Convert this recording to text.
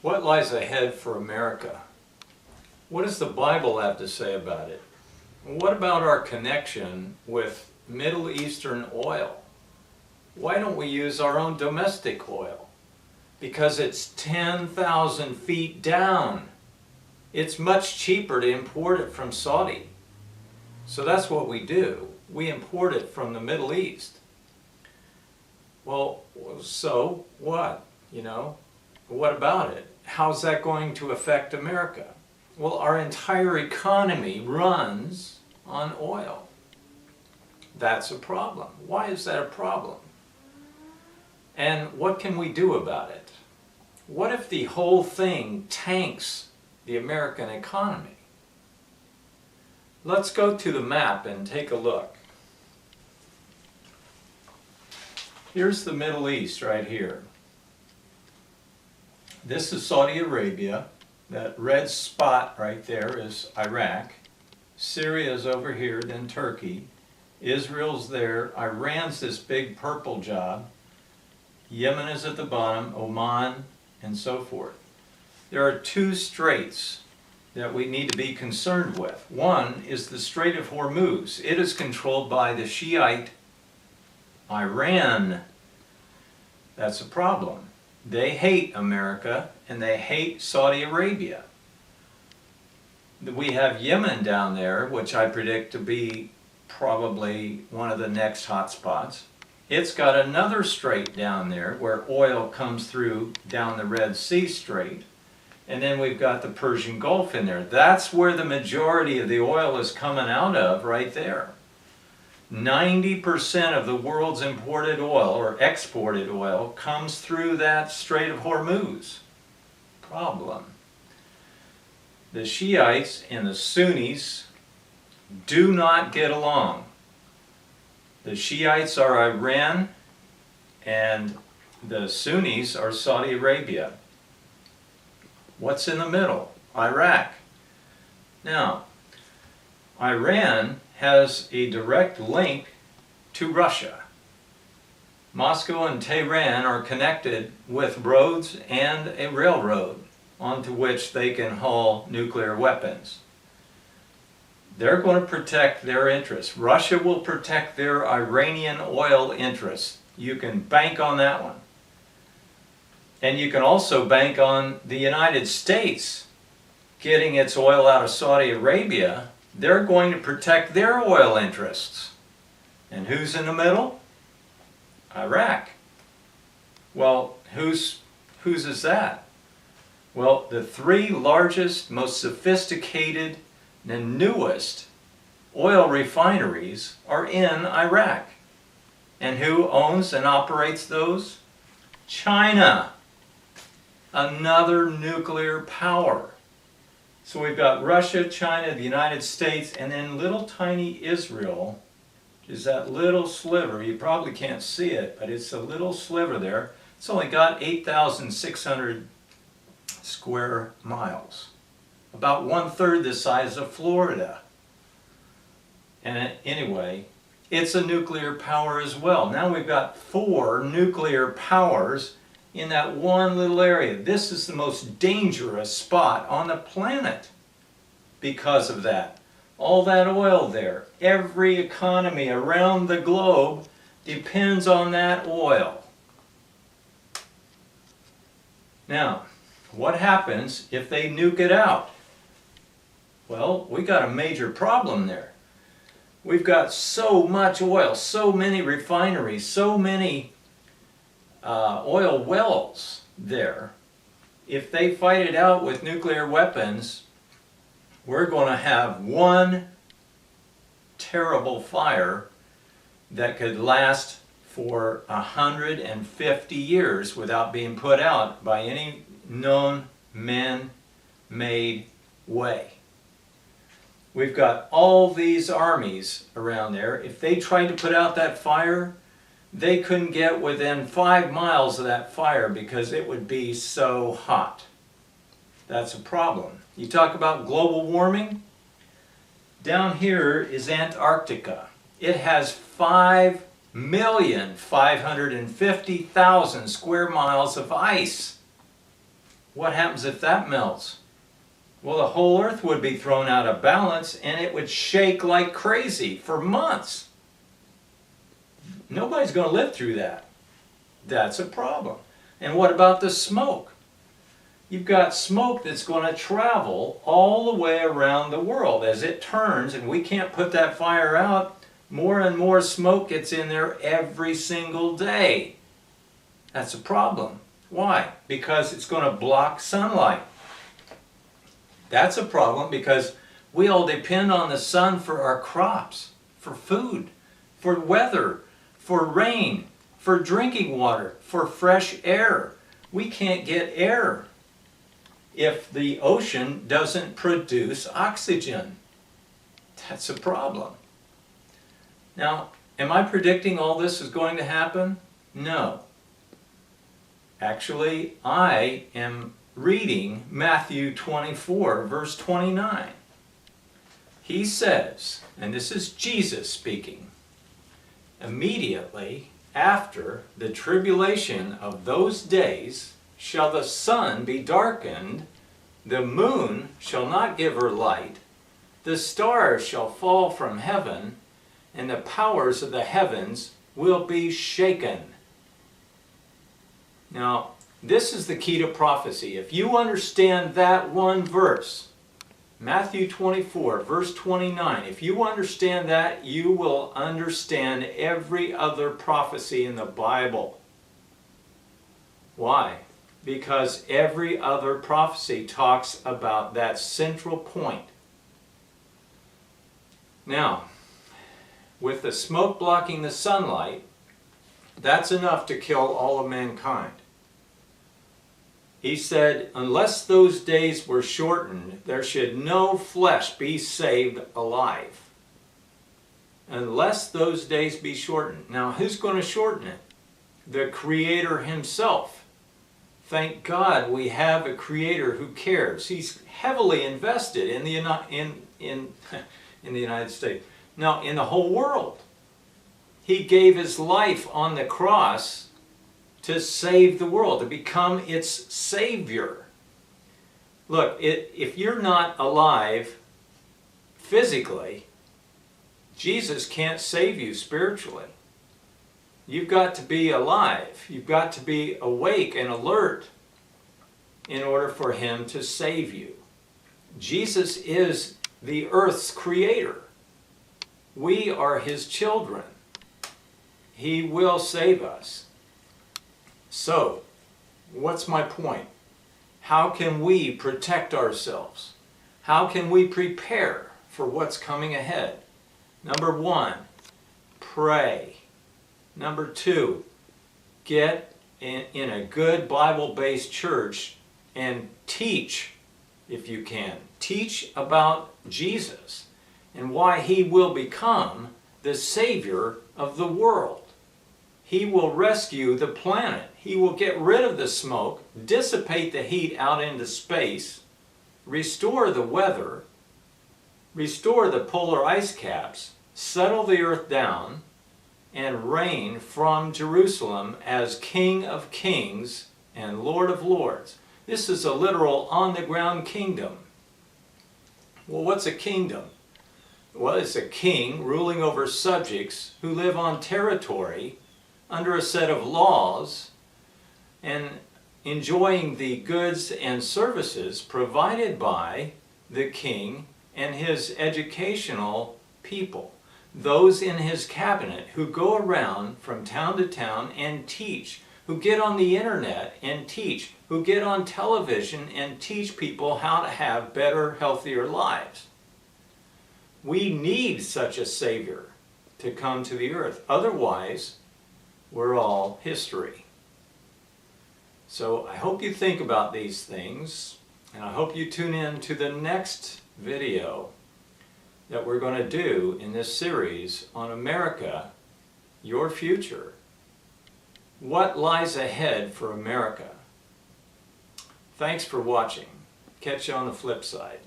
What lies ahead for America? What does the Bible have to say about it? What about our connection with Middle Eastern oil? Why don't we use our own domestic oil? Because it's 10,000 feet down. It's much cheaper to import it from Saudi. So that's what we do. We import it from the Middle East. Well, so what? What about it? How's that going to affect America? Well, our entire economy runs on oil. That's a problem. Why is that a problem? And what can we do about it? What if the whole thing tanks the American economy? Let's go to the map and take a look. Here's the Middle East right here. This is Saudi Arabia. That red spot right there is Iraq. Syria is over here, then Turkey. Israel's there. Iran's this big purple job. Yemen is at the bottom, Oman, and so forth. There are two straits that we need to be concerned with. One is the Strait of Hormuz. It is controlled by the Shiite Iran. That's a problem. They hate America and they hate Saudi Arabia. We have Yemen down there, which I predict to be probably one of the next hot spots. It's got another strait down there where oil comes through down the Red Sea Strait. And then we've got the Persian Gulf in there. That's where the majority of the oil is coming out of, right there. 90% of the world's imported oil or exported oil comes through that Strait of Hormuz. Problem. The Shiites and the Sunnis do not get along. The Shiites are Iran and the Sunnis are Saudi Arabia. What's in the middle? Iraq. Now, Iran has a direct link to Russia. Moscow and Tehran are connected with roads and a railroad onto which they can haul nuclear weapons. They're going to protect their interests. Russia will protect their Iranian oil interests. You can bank on that one. And you can also bank on the United States getting its oil out of Saudi Arabia. They're going to protect their oil interests. And who's in the middle? Iraq. Well, whose is that? Well, the three largest, most sophisticated, and newest oil refineries are in Iraq. And who owns and operates those? China. Another nuclear power. So we've got Russia, China, the United States, and then little tiny Israel is that little sliver. You probably can't see it, but it's a little sliver there. It's only got 8,600 square miles. About 1/3 the size of Florida. And anyway, it's a nuclear power as well. Now we've got 4 nuclear powers in that one little area. This is the most dangerous spot on the planet because of that. All that oil there. Every economy around the globe depends on that oil. Now, what happens if they nuke it out? Well, we got a major problem there. We've got so much oil, so many refineries, so many oil wells there. If they fight it out with nuclear weapons, we're going to have one terrible fire that could last for 150 years without being put out by any known man-made way. We've got all these armies around there. If they tried to put out that fire, they couldn't get within 5 miles of that fire because it would be so hot. That's a problem. You talk about global warming. Down here is Antarctica. It has 5,550,000 square miles of ice. What happens if that melts? Well, the whole earth would be thrown out of balance and it would shake like crazy for months. Nobody's going to live through that. That's a problem. And what about the smoke? You've got smoke that's going to travel all the way around the world as it turns, and we can't put that fire out. More and more smoke gets in there every single day. That's a problem. Why? Because it's going to block sunlight. That's a problem because we all depend on the sun for our crops, for food, for weather, for rain, for drinking water, for fresh air. We can't get air if the ocean doesn't produce oxygen. That's a problem. Now, am I predicting all this is going to happen? No. Actually, I am reading Matthew 24, verse 29. He says, and this is Jesus speaking, immediately after the tribulation of those days shall the sun be darkened, the moon shall not give her light, the stars shall fall from heaven, and the powers of the heavens will be shaken. Now, this is the key to prophecy. If you understand that one verse, Matthew 24, verse 29, if you understand that, you will understand every other prophecy in the Bible. Why? Because every other prophecy talks about that central point. Now, with the smoke blocking the sunlight, that's enough to kill all of mankind. He said, unless those days were shortened, there should no flesh be saved alive. Unless those days be shortened. Now, who's going to shorten it? The Creator Himself. Thank God we have a Creator who cares. He's heavily invested in the United States. No, in the whole world. He gave His life on the cross to save the world, to become its Savior. Look, if you're not alive physically, Jesus can't save you spiritually. You've got to be alive. You've got to be awake and alert in order for Him to save you. Jesus is the earth's creator. We are His children. He will save us. So, what's my point? How can we protect ourselves? How can we prepare for what's coming ahead? Number one, pray. Number two, get in a good Bible-based church and teach, if you can. Teach about Jesus and why He will become the Savior of the world. He will rescue the planet. He will get rid of the smoke, dissipate the heat out into space, restore the weather, restore the polar ice caps, settle the earth down, and reign from Jerusalem as King of Kings and Lord of Lords. This is a literal on-the-ground kingdom. Well, what's a kingdom? Well, it's a king ruling over subjects who live on territory under a set of laws and enjoying the goods and services provided by the king and his educational people. Those in his cabinet who go around from town to town and teach, who get on the internet and teach, who get on television and teach people how to have better, healthier lives. We need such a Savior to come to the earth. Otherwise, we're all history. So I hope you think about these things, and I hope you tune in to the next video that we're going to do in this series on America, your future. What lies ahead for America? Thanks for watching. Catch you on the flip side.